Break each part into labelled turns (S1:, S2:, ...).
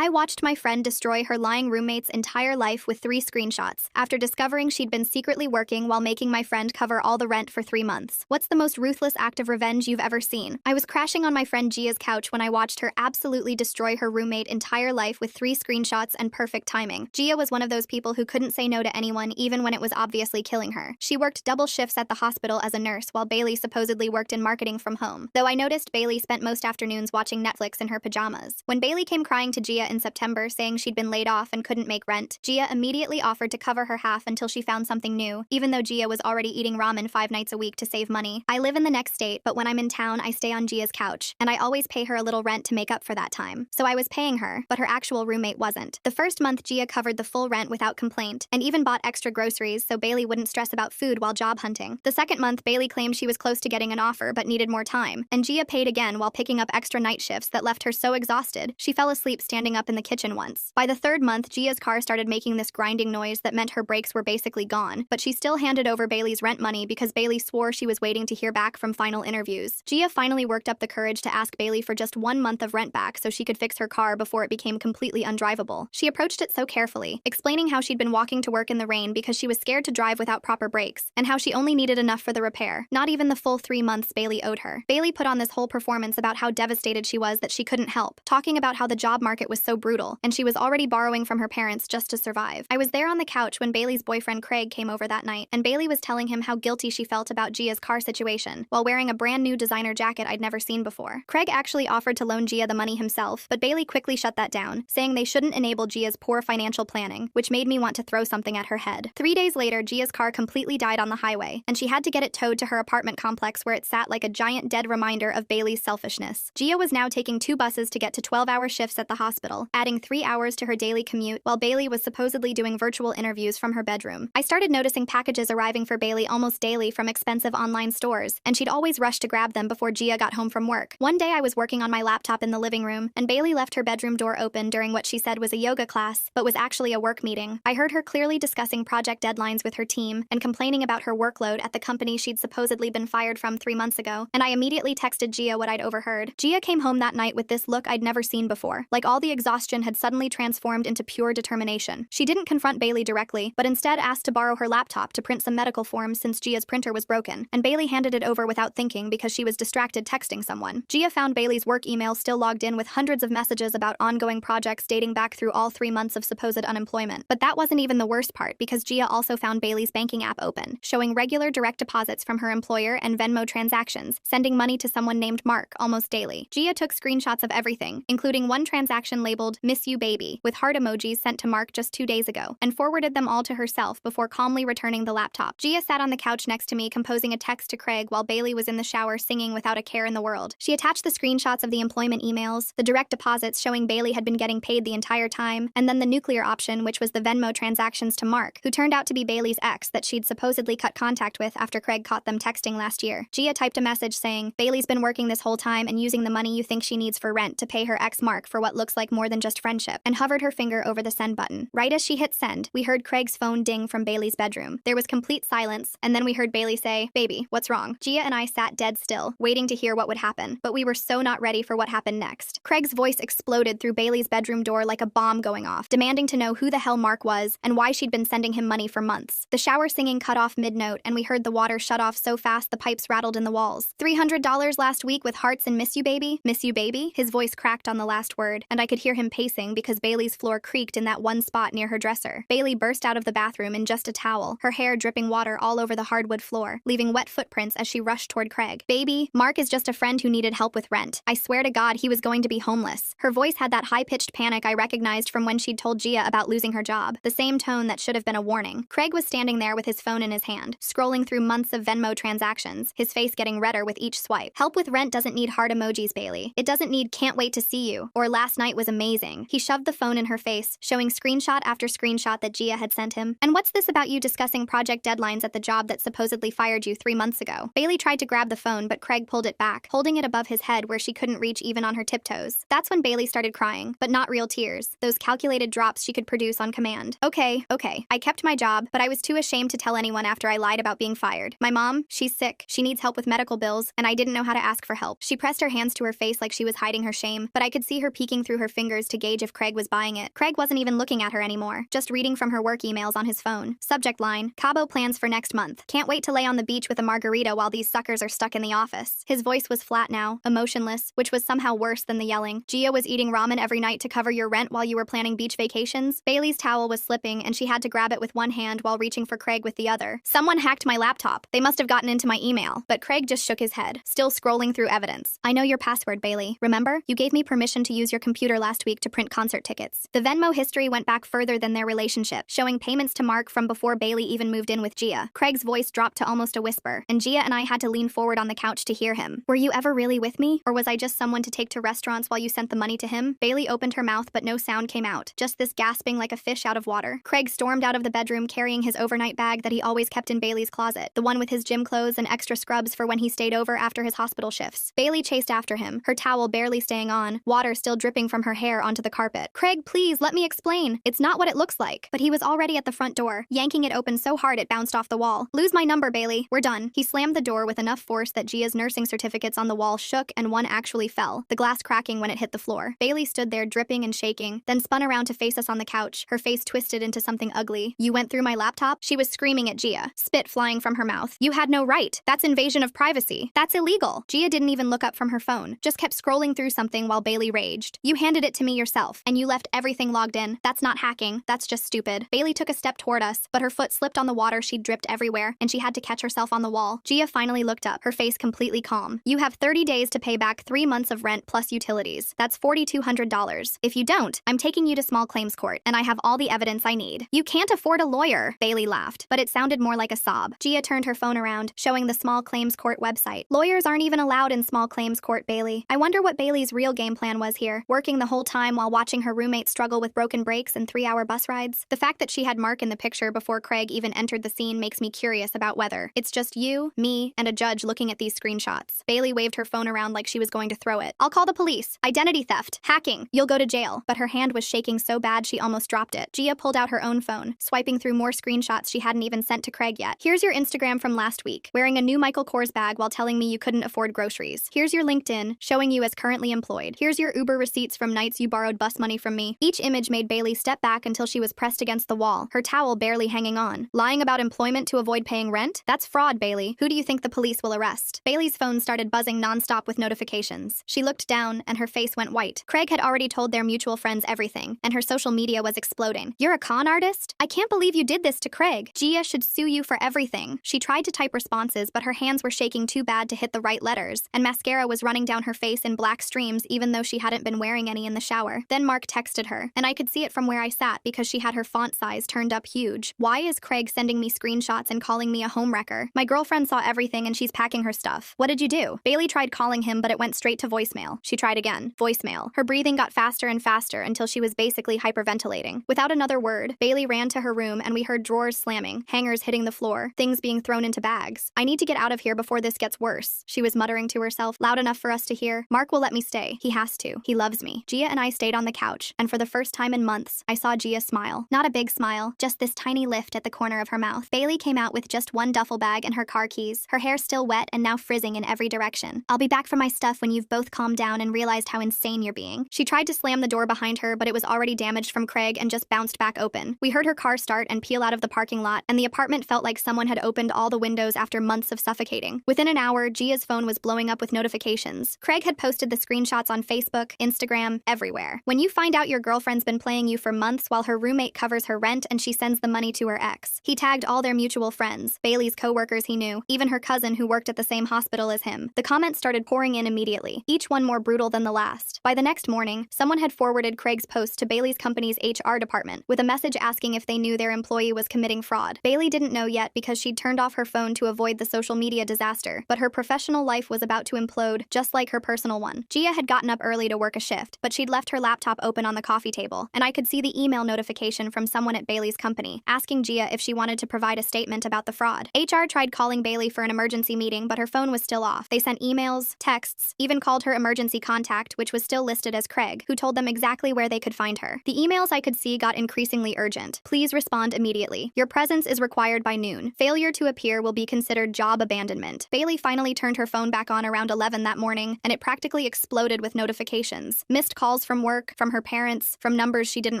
S1: I watched my friend destroy her lying roommate's entire life with 3 screenshots after discovering she'd been secretly working while making my friend cover all the rent for 3 months. What's the most ruthless act of revenge you've ever seen? I was crashing on my friend Gia's couch when I watched her absolutely destroy her roommate's entire life with 3 screenshots and perfect timing. Gia was one of those people who couldn't say no to anyone even when it was obviously killing her. She worked double shifts at the hospital as a nurse while Bailey supposedly worked in marketing from home, though I noticed Bailey spent most afternoons watching Netflix in her pajamas. When Bailey came crying to Gia in September saying she'd been laid off and couldn't make rent, Gia immediately offered to cover her half until she found something new, even though Gia was already eating ramen 5 nights a week to save money. I live in the next state, but when I'm in town, I stay on Gia's couch, and I always pay her a little rent to make up for that time. So I was paying her, but her actual roommate wasn't. The first month, Gia covered the full rent without complaint, and even bought extra groceries so Bailey wouldn't stress about food while job hunting. The second month, Bailey claimed she was close to getting an offer but needed more time, and Gia paid again while picking up extra night shifts that left her so exhausted she fell asleep standing up in the kitchen once. By the third month, Gia's car started making this grinding noise that meant her brakes were basically gone, but she still handed over Bailey's rent money because Bailey swore she was waiting to hear back from final interviews. Gia finally worked up the courage to ask Bailey for just 1 month of rent back so she could fix her car before it became completely undrivable. She approached it so carefully, explaining how she'd been walking to work in the rain because she was scared to drive without proper brakes, and how she only needed enough for the repair, not even the full 3 months Bailey owed her. Bailey put on this whole performance about how devastated she was that she couldn't help, talking about how the job market was so brutal, and she was already borrowing from her parents just to survive. I was there on the couch when Bailey's boyfriend Craig came over that night, and Bailey was telling him how guilty she felt about Gia's car situation, while wearing a brand new designer jacket I'd never seen before. Craig actually offered to loan Gia the money himself, but Bailey quickly shut that down, saying they shouldn't enable Gia's poor financial planning, which made me want to throw something at her head. 3 days later, Gia's car completely died on the highway, and she had to get it towed to her apartment complex where it sat like a giant dead reminder of Bailey's selfishness. Gia was now taking 2 buses to get to 12-hour shifts at the hospital, adding 3 hours to her daily commute, while Bailey was supposedly doing virtual interviews from her bedroom. I started noticing packages arriving for Bailey almost daily from expensive online stores, and she'd always rush to grab them before Gia got home from work. One day I was working on my laptop in the living room, and Bailey left her bedroom door open during what she said was a yoga class, but was actually a work meeting. I heard her clearly discussing project deadlines with her team and complaining about her workload at the company she'd supposedly been fired from 3 months ago, and I immediately texted Gia what I'd overheard. Gia came home that night with this look I'd never seen before, like all the exhaustion had suddenly transformed into pure determination. She didn't confront Bailey directly, but instead asked to borrow her laptop to print some medical forms since Gia's printer was broken, and Bailey handed it over without thinking because she was distracted texting someone. Gia found Bailey's work email still logged in with hundreds of messages about ongoing projects dating back through all 3 months of supposed unemployment. But that wasn't even the worst part, because Gia also found Bailey's banking app open, showing regular direct deposits from her employer and Venmo transactions, sending money to someone named Mark almost daily. Gia took screenshots of everything, including one transaction labeled "Miss You Baby" with heart emojis sent to Mark just 2 days ago, and forwarded them all to herself before calmly returning the laptop. Gia sat on the couch next to me composing a text to Craig while Bailey was in the shower singing without a care in the world. She attached the screenshots of the employment emails, the direct deposits showing Bailey had been getting paid the entire time, and then the nuclear option, which was the Venmo transactions to Mark, who turned out to be Bailey's ex that she'd supposedly cut contact with after Craig caught them texting last year. Gia typed a message saying, "Bailey's been working this whole time and using the money you think she needs for rent to pay her ex Mark for what looks like more than just friendship," and hovered her finger over the send button. Right as she hit send, we heard Craig's phone ding from Bailey's bedroom. There was complete silence, and then we heard Bailey say, "Baby, what's wrong?" Gia and I sat dead still, waiting to hear what would happen, but we were so not ready for what happened next. Craig's voice exploded through Bailey's bedroom door like a bomb going off, demanding to know who the hell Mark was and why she'd been sending him money for months. The shower singing cut off mid-note, and we heard the water shut off so fast the pipes rattled in the walls. $300 last week with hearts and "Miss You Baby? Miss You Baby?" His voice cracked on the last word, and I could hear him pacing because Bailey's floor creaked in that one spot near her dresser. Bailey burst out of the bathroom in just a towel, her hair dripping water all over the hardwood floor, leaving wet footprints as she rushed toward Craig. "Baby, Mark is just a friend who needed help with rent. I swear to God he was going to be homeless." Her voice had that high-pitched panic I recognized from when she'd told Gia about losing her job, the same tone that should have been a warning. Craig was standing there with his phone in his hand, scrolling through months of Venmo transactions, his face getting redder with each swipe. "Help with rent doesn't need heart emojis, Bailey. It doesn't need 'can't wait to see you' or 'last night was amazing.'" He shoved the phone in her face, showing screenshot after screenshot that Gia had sent him. "And what's this about you discussing project deadlines at the job that supposedly fired you 3 months ago?" Bailey tried to grab the phone, but Craig pulled it back, holding it above his head where she couldn't reach even on her tiptoes. That's when Bailey started crying, but not real tears, those calculated drops she could produce on command. Okay, I kept my job, but I was too ashamed to tell anyone after I lied about being fired. My mom, she's sick, she needs help with medical bills, and I didn't know how to ask for help." She pressed her hands to her face like she was hiding her shame, but I could see her peeking through her fingers fingers to gauge if Craig was buying it. Craig wasn't even looking at her anymore, just reading from her work emails on his phone. Subject line, Cabo plans for next month. Can't wait to lay on the beach with a margarita while these suckers are stuck in the office. His voice was flat now, emotionless, which was somehow worse than the yelling. Gia was eating ramen every night to cover your rent while you were planning beach vacations. Bailey's towel was slipping and she had to grab it with one hand while reaching for Craig with the other. Someone hacked my laptop. They must have gotten into my email. But Craig just shook his head, still scrolling through evidence. I know your password, Bailey. Remember? You gave me permission to use your computer last week to print concert tickets. The Venmo history went back further than their relationship, showing payments to Mark from before Bailey even moved in with Gia. Craig's voice dropped to almost a whisper, and Gia and I had to lean forward on the couch to hear him. Were you ever really with me? Or was I just someone to take to restaurants while you sent the money to him? Bailey opened her mouth, but no sound came out, just this gasping like a fish out of water. Craig stormed out of the bedroom carrying his overnight bag that he always kept in Bailey's closet, the one with his gym clothes and extra scrubs for when he stayed over after his hospital shifts. Bailey chased after him, her towel barely staying on, water still dripping from her hair onto the carpet. Craig, please, let me explain. It's not what it looks like. But he was already at the front door, yanking it open so hard it bounced off the wall. Lose my number, Bailey. We're done. He slammed the door with enough force that Gia's nursing certificates on the wall shook and one actually fell, the glass cracking when it hit the floor. Bailey stood there dripping and shaking, then spun around to face us on the couch, her face twisted into something ugly. You went through my laptop? She was screaming at Gia, spit flying from her mouth. You had no right. That's invasion of privacy. That's illegal. Gia didn't even look up from her phone, just kept scrolling through something while Bailey raged. You handed it to me yourself, and you left everything logged in. That's not hacking. That's just stupid. Bailey took a step toward us, but her foot slipped on the water she'd dripped everywhere, and she had to catch herself on the wall. Gia finally looked up, her face completely calm. You have 30 days to pay back 3 months of rent plus utilities. That's $4,200. If you don't, I'm taking you to small claims court, and I have all the evidence I need. You can't afford a lawyer. Bailey laughed, but it sounded more like a sob. Gia turned her phone around, showing the small claims court website. Lawyers aren't even allowed in small claims court, Bailey. I wonder what Bailey's real game plan was here, working the whole time while watching her roommate struggle with broken brakes and 3-hour bus rides. The fact that she had Mark in the picture before Craig even entered the scene makes me curious about whether it's just you, me, and a judge looking at these screenshots. Bailey waved her phone around like she was going to throw it. I'll call the police. Identity theft. Hacking. You'll go to jail. But her hand was shaking so bad she almost dropped it. Gia pulled out her own phone, swiping through more screenshots she hadn't even sent to Craig yet. Here's your Instagram from last week, wearing a new Michael Kors bag while telling me you couldn't afford groceries. Here's your LinkedIn, showing you as currently employed. Here's your Uber receipts from nights you borrowed bus money from me. Each image made Bailey step back until she was pressed against the wall, her towel barely hanging on. Lying about employment to avoid paying rent? That's fraud, Bailey. Who do you think the police will arrest? Bailey's phone started buzzing nonstop with notifications. She looked down, and her face went white. Craig had already told their mutual friends everything, and her social media was exploding. You're a con artist? I can't believe you did this to Craig. Gia should sue you for everything. She tried to type responses, but her hands were shaking too bad to hit the right letters, and mascara was running down her face in black streams even though she hadn't been wearing any in the shower. Then Mark texted her, and I could see it from where I sat because she had her font size turned up huge. Why is Craig sending me screenshots and calling me a homewrecker? My girlfriend saw everything and she's packing her stuff. What did you do? Bailey tried calling him, but it went straight to voicemail. She tried again. Voicemail. Her breathing got faster and faster until she was basically hyperventilating. Without another word, Bailey ran to her room and we heard drawers slamming, hangers hitting the floor, things being thrown into bags. I need to get out of here before this gets worse, she was muttering to herself, loud enough for us to hear. Mark will let me stay. He has to. He loves me. Gia and I stayed on the couch, and for the first time in months, I saw Gia smile. Not a big smile, just this tiny lift at the corner of her mouth. Bailey came out with just one duffel bag and her car keys, her hair still wet and now frizzing in every direction. I'll be back for my stuff when you've both calmed down and realized how insane you're being. She tried to slam the door behind her, but it was already damaged from Craig and just bounced back open. We heard her car start and peel out of the parking lot, and the apartment felt like someone had opened all the windows after months of suffocating. Within an hour, Gia's phone was blowing up with notifications. Craig had posted the screenshots on Facebook, Instagram, everywhere. When you find out your girlfriend's been playing you for months while her roommate covers her rent and she sends the money to her ex. He tagged all their mutual friends, Bailey's co-workers he knew, even her cousin who worked at the same hospital as him. The comments started pouring in immediately, each one more brutal than the last. By the next morning, someone had forwarded Craig's post to Bailey's company's HR department with a message asking if they knew their employee was committing fraud. Bailey didn't know yet because she'd turned off her phone to avoid the social media disaster, but her professional life was about to implode, just like her personal one. Gia had gotten up early to work a shift, but she'd left her laptop open on the coffee table, and I could see the email notification from someone at Bailey's company, asking Gia if she wanted to provide a statement about the fraud. HR tried calling Bailey for an emergency meeting, but her phone was still off. They sent emails, texts, even called her emergency contact, which was still listed as Craig, who told them exactly where they could find her. The emails I could see got increasingly urgent. Please respond immediately. Your presence is required by noon. Failure to appear will be considered job abandonment. Bailey finally turned her phone back on around 11 that morning, and it practically exploded with notifications. Missed calls Calls from work, from her parents, from numbers she didn't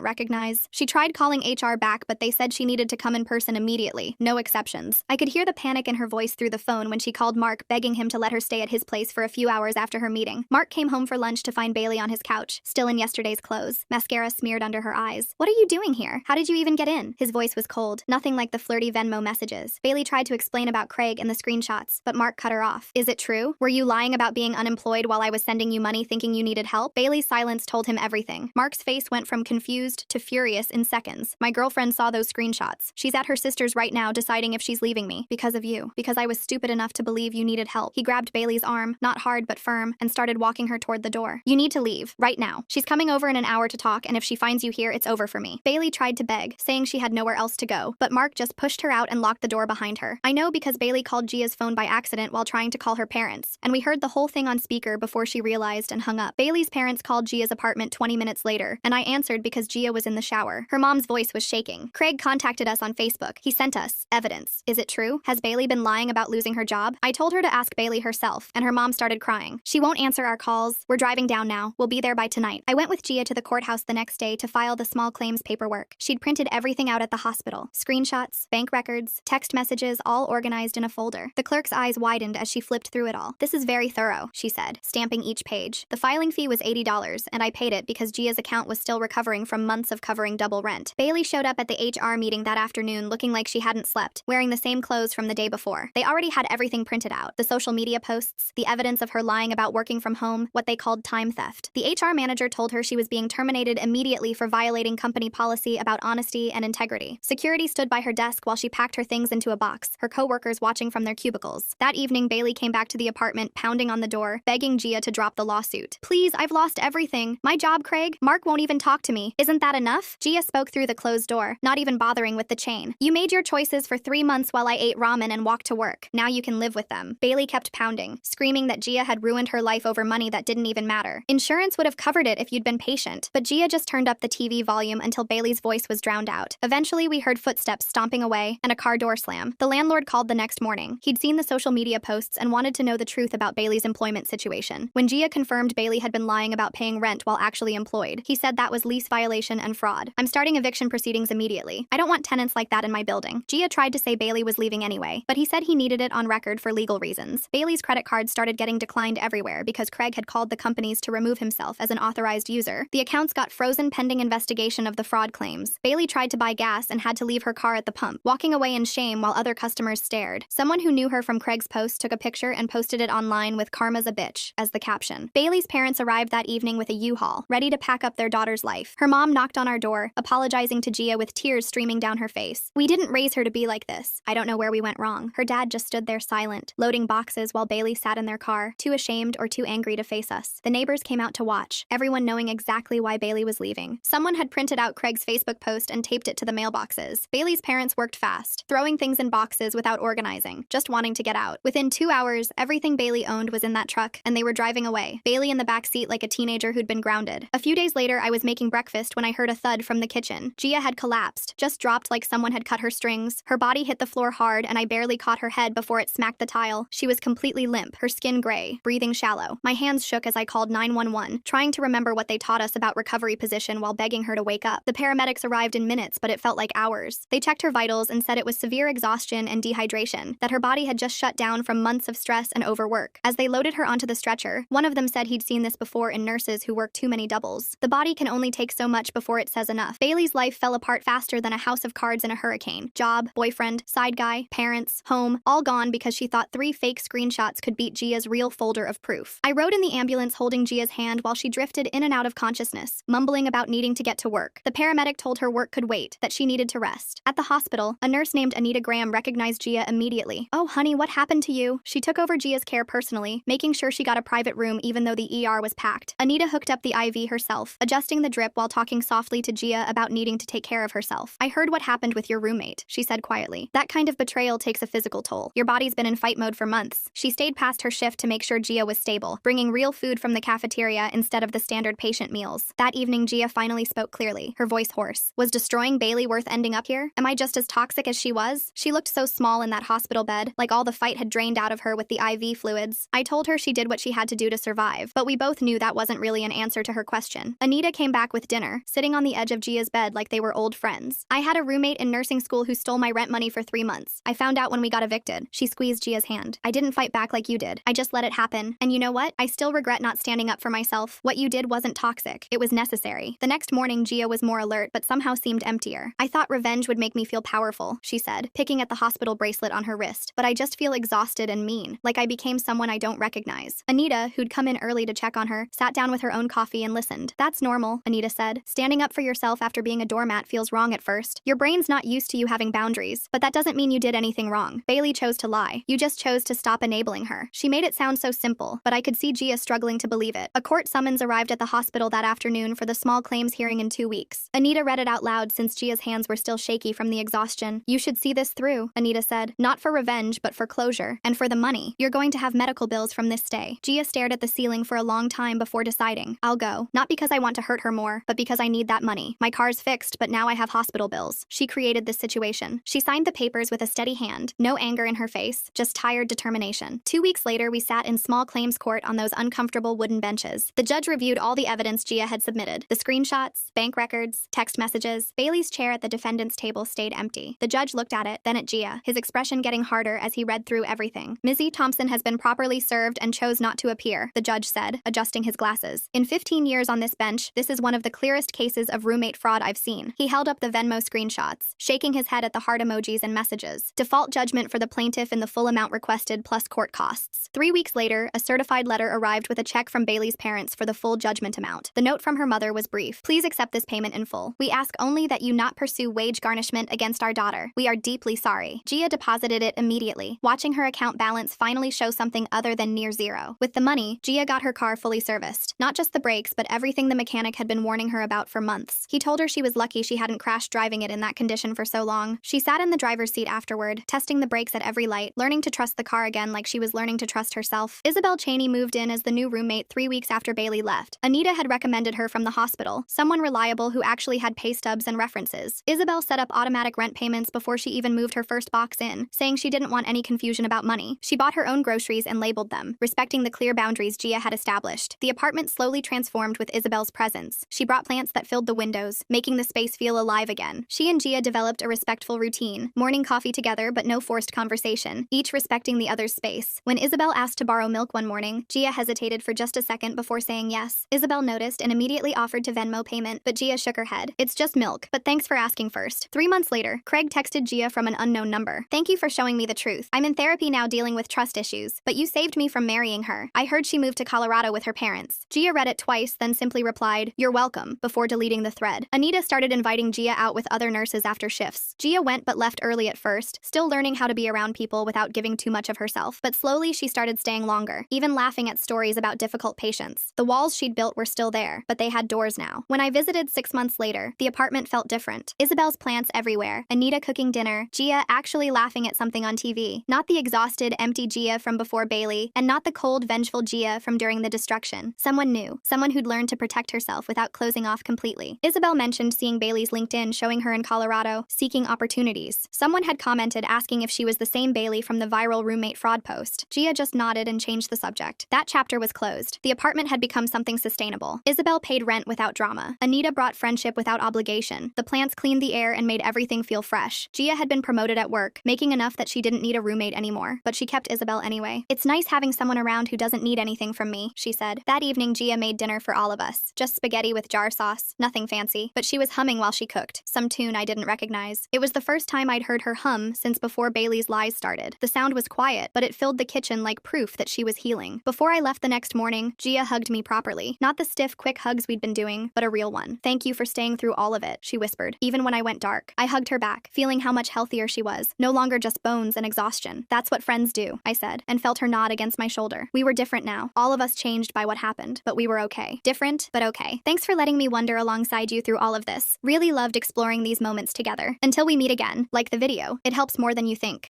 S1: recognize. She tried calling HR back, but they said she needed to come in person immediately. No exceptions. I could hear the panic in her voice through the phone when she called Mark, begging him to let her stay at his place for a few hours after her meeting. Mark came home for lunch to find Bailey on his couch, still in yesterday's clothes, mascara smeared under her eyes. What are you doing here? How did you even get in? His voice was cold, nothing like the flirty Venmo messages. Bailey tried to explain about Craig and the screenshots, but Mark cut her off. Is it true? Were you lying about being unemployed while I was sending you money thinking you needed help? Bailey's silence told him everything. Mark's face went from confused to furious in seconds. My girlfriend saw those screenshots. She's at her sister's right now deciding if she's leaving me. Because of you. Because I was stupid enough to believe you needed help. He grabbed Bailey's arm, not hard but firm, and started walking her toward the door. You need to leave. Right now. She's coming over in an hour to talk, and if she finds you here, it's over for me. Bailey tried to beg, saying she had nowhere else to go, but Mark just pushed her out and locked the door behind her. I know because Bailey called Gia's phone by accident while trying to call her parents, and we heard the whole thing on speaker before she realized and hung up. Bailey's parents called Gia's apartment 20 minutes later, and I answered because Gia was in the shower. Her mom's voice was shaking. Craig contacted us on Facebook. He sent us evidence. Is it true? Has Bailey been lying about losing her job? I told her to ask Bailey herself, and her mom started crying. She won't answer our calls. We're driving down now. We'll be there by tonight. I went with Gia to the courthouse the next day to file the small claims paperwork. She'd printed everything out at the hospital. Screenshots, bank records, text messages, all organized in a folder. The clerk's eyes widened as she flipped through it all. This is very thorough, she said, stamping each page. The filing fee was $80, and I paid it because Gia's account was still recovering from months of covering double rent. Bailey showed up at the HR meeting that afternoon looking like she hadn't slept, wearing the same clothes from the day before. They already had everything printed out. The social media posts, the evidence of her lying about working from home, what they called time theft. The HR manager told her she was being terminated immediately for violating company policy about honesty and integrity. Security stood by her desk while she packed her things into a box, her coworkers watching from their cubicles. That evening, Bailey came back to the apartment, pounding on the door, begging Gia to drop the lawsuit. Please, I've lost everything. My job, Craig. Mark won't even talk to me. Isn't that enough? Gia spoke through the closed door, not even bothering with the chain. You made your choices for 3 months while I ate ramen and walked to work. Now you can live with them. Bailey kept pounding, screaming that Gia had ruined her life over money that didn't even matter. Insurance would have covered it if you'd been patient, but Gia just turned up the TV volume until Bailey's voice was drowned out. Eventually, we heard footsteps stomping away and a car door slam. The landlord called the next morning. He'd seen the social media posts and wanted to know the truth about Bailey's employment situation. When Gia confirmed Bailey had been lying about paying rent while actually employed, he said that was lease violation and fraud. I'm starting eviction proceedings immediately. I don't want tenants like that in my building. Gia tried to say Bailey was leaving anyway, but he said he needed it on record for legal reasons. Bailey's credit cards started getting declined everywhere because Craig had called the companies to remove himself as an authorized user. The accounts got frozen pending investigation of the fraud claims. Bailey tried to buy gas and had to leave her car at the pump, walking away in shame while other customers stared. Someone who knew her from Craig's post took a picture and posted it online with "Karma's a bitch" as the caption. Bailey's parents arrived that evening with a U-Haul, ready to pack up their daughter's life. Her mom knocked on our door, apologizing to Gia with tears streaming down her face. We didn't raise her to be like this. I don't know where we went wrong. Her dad just stood there silent, loading boxes while Bailey sat in their car, too ashamed or too angry to face us. The neighbors came out to watch, everyone knowing exactly why Bailey was leaving. Someone had printed out Craig's Facebook post and taped it to the mailboxes. Bailey's parents worked fast, throwing things in boxes without organizing, just wanting to get out. Within 2 hours, everything Bailey owned was in that truck, and they were driving away, Bailey in the back seat like a teenager who'd been grounded. A few days later, I was making breakfast when I heard a thud from the kitchen. Gia had collapsed, just dropped like someone had cut her strings. Her body hit the floor hard, and I barely caught her head before it smacked the tile. She was completely limp, her skin gray, breathing shallow. My hands shook as I called 911, trying to remember what they taught us about recovery position while begging her to wake up. The paramedics arrived in minutes, but it felt like hours. They checked her vitals and said it was severe exhaustion and dehydration, that her body had just shut down from months of stress and overwork. As they loaded her onto the stretcher, one of them said he'd seen this before in nurses who work too many doubles. The body can only take so much before it says enough. Bailey's life fell apart faster than a house of cards in a hurricane. Job, boyfriend, side guy, parents, home, all gone because she thought 3 fake screenshots could beat Gia's real folder of proof. I rode in the ambulance holding Gia's hand while she drifted in and out of consciousness, mumbling about needing to get to work. The paramedic told her work could wait, that she needed to rest. At the hospital, a nurse named Anita Graham recognized Gia immediately. "Oh, honey, what happened to you?" She took over Gia's care personally, making sure she got a private room even though the ER was packed. Anita hooked up the IV herself, adjusting the drip while talking softly to Gia about needing to take care of herself. "I heard what happened with your roommate," she said quietly. "That kind of betrayal takes a physical toll. Your body's been in fight mode for months." She stayed past her shift to make sure Gia was stable, bringing real food from the cafeteria instead of the standard patient meals. That evening, Gia finally spoke clearly, her voice hoarse. "Was destroying Bailey worth ending up here? Am I just as toxic as she was?" She looked so small in that hospital bed, like all the fight had drained out of her with the IV fluids. I told her she did what she had to do to survive, but we both knew that wasn't really an answer answer to her question. Anita came back with dinner, sitting on the edge of Gia's bed like they were old friends. I had a roommate in nursing school who stole my rent money for 3 months. I found out when we got evicted. She squeezed Gia's hand. I didn't fight back like you did. I just let it happen. And you know what? I still regret not standing up for myself. What you did wasn't toxic. It was necessary. The next morning, Gia was more alert, but somehow seemed emptier. I thought revenge would make me feel powerful, she said, picking at the hospital bracelet on her wrist. But I just feel exhausted and mean, like I became someone I don't recognize. Anita, who'd come in early to check on her, sat down with her own coffee and listened. That's normal, Anita said. Standing up for yourself after being a doormat feels wrong at first. Your brain's not used to you having boundaries, but that doesn't mean you did anything wrong. Bailey chose to lie. You just chose to stop enabling her. She made it sound so simple, but I could see Gia struggling to believe it. A court summons arrived at the hospital that afternoon for the small claims hearing in 2 weeks. Anita read it out loud since Gia's hands were still shaky from the exhaustion. You should see this through, Anita said. Not for revenge, but for closure. And for the money. You're going to have medical bills from this stay. Gia stared at the ceiling for a long time before deciding. I'll go. Not because I want to hurt her more, but because I need that money. My car's fixed, but now I have hospital bills. She created this situation. She signed the papers with a steady hand, no anger in her face, just tired determination. 2 weeks later, we sat in small claims court on those uncomfortable wooden benches. The judge reviewed all the evidence Gia had submitted. The screenshots, bank records, text messages. Bailey's chair at the defendant's table stayed empty. The judge looked at it, then at Gia, his expression getting harder as he read through everything. Mizzy Thompson has been properly served and chose not to appear, the judge said, adjusting his glasses. In 15 years on this bench, this is one of the clearest cases of roommate fraud I've seen. He held up the Venmo screenshots, shaking his head at the heart emojis and messages. Default judgment for the plaintiff in the full amount requested plus court costs. 3 weeks later, a certified letter arrived with a check from Bailey's parents for the full judgment amount. The note from her mother was brief. Please accept this payment in full. We ask only that you not pursue wage garnishment against our daughter. We are deeply sorry. Gia deposited it immediately, watching her account balance finally show something other than near zero. With the money, Gia got her car fully serviced. Not just the brakes, but everything the mechanic had been warning her about for months. He told her she was lucky she hadn't crashed driving it in that condition for so long. She sat in the driver's seat afterward, testing the brakes at every light, learning to trust the car again like she was learning to trust herself. Isabel Cheney moved in as the new roommate 3 weeks after Bailey left. Anita had recommended her from the hospital, someone reliable who actually had pay stubs and references. Isabel set up automatic rent payments before she even moved her first box in, saying she didn't want any confusion about money. She bought her own groceries and labeled them, respecting the clear boundaries Gia had established. The apartment slowly transformed with Isabel's presence. She brought plants that filled the windows, making the space feel alive again. She and Gia developed a respectful routine, morning coffee together but no forced conversation, each respecting the other's space. When Isabel asked to borrow milk one morning, Gia hesitated for just a second before saying yes. Isabel noticed and immediately offered to Venmo payment, but Gia shook her head. It's just milk, but thanks for asking first. 3 months later, Craig texted Gia from an unknown number. Thank you for showing me the truth. I'm in therapy now dealing with trust issues, but you saved me from marrying her. I heard she moved to Colorado with her parents. Gia read it twice, then simply replied, "You're welcome," before deleting the thread. Anita started inviting Gia out with other nurses after shifts. Gia went but left early at first, still learning how to be around people without giving too much of herself. But slowly she started staying longer, even laughing at stories about difficult patients. The walls she'd built were still there, but they had doors now. When I visited 6 months later, the apartment felt different. Isabel's plants everywhere, Anita cooking dinner, Gia actually laughing at something on TV. Not the exhausted, empty Gia from before Bailey, and not the cold, vengeful Gia from during the destruction. Someone new, someone who'd learned to protect herself without closing off completely. Isabel mentioned seeing Bailey's LinkedIn showing her in Colorado, seeking opportunities. Someone had commented asking if she was the same Bailey from the viral roommate fraud post. Gia just nodded and changed the subject. That chapter was closed. The apartment had become something sustainable. Isabel paid rent without drama. Anita brought friendship without obligation. The plants cleaned the air and made everything feel fresh. Gia had been promoted at work, making enough that she didn't need a roommate anymore, but she kept Isabel anyway. It's nice having someone around who doesn't need anything from me, she said. That evening, Gia made dinner for all of us. Just spaghetti with jar sauce, nothing fancy, but she was humming while she cooked, some tune I didn't recognize. It was the first time I'd heard her hum since before Bailey's lies started. The sound was quiet, but it filled the kitchen like proof that she was healing. Before I left the next morning, Gia hugged me properly. Not the stiff, quick hugs we'd been doing, but a real one. Thank you for staying through all of it, she whispered. Even when I went dark, I hugged her back, feeling how much healthier she was. No longer just bones and exhaustion. That's what friends do, I said, and felt her nod against my shoulder. We were different now. All of us changed by what happened, but we were okay. Different, but okay. Thanks for letting me wonder alongside you through all of this. Really loved exploring these moments together. Until we meet again, like the video. It helps more than you think.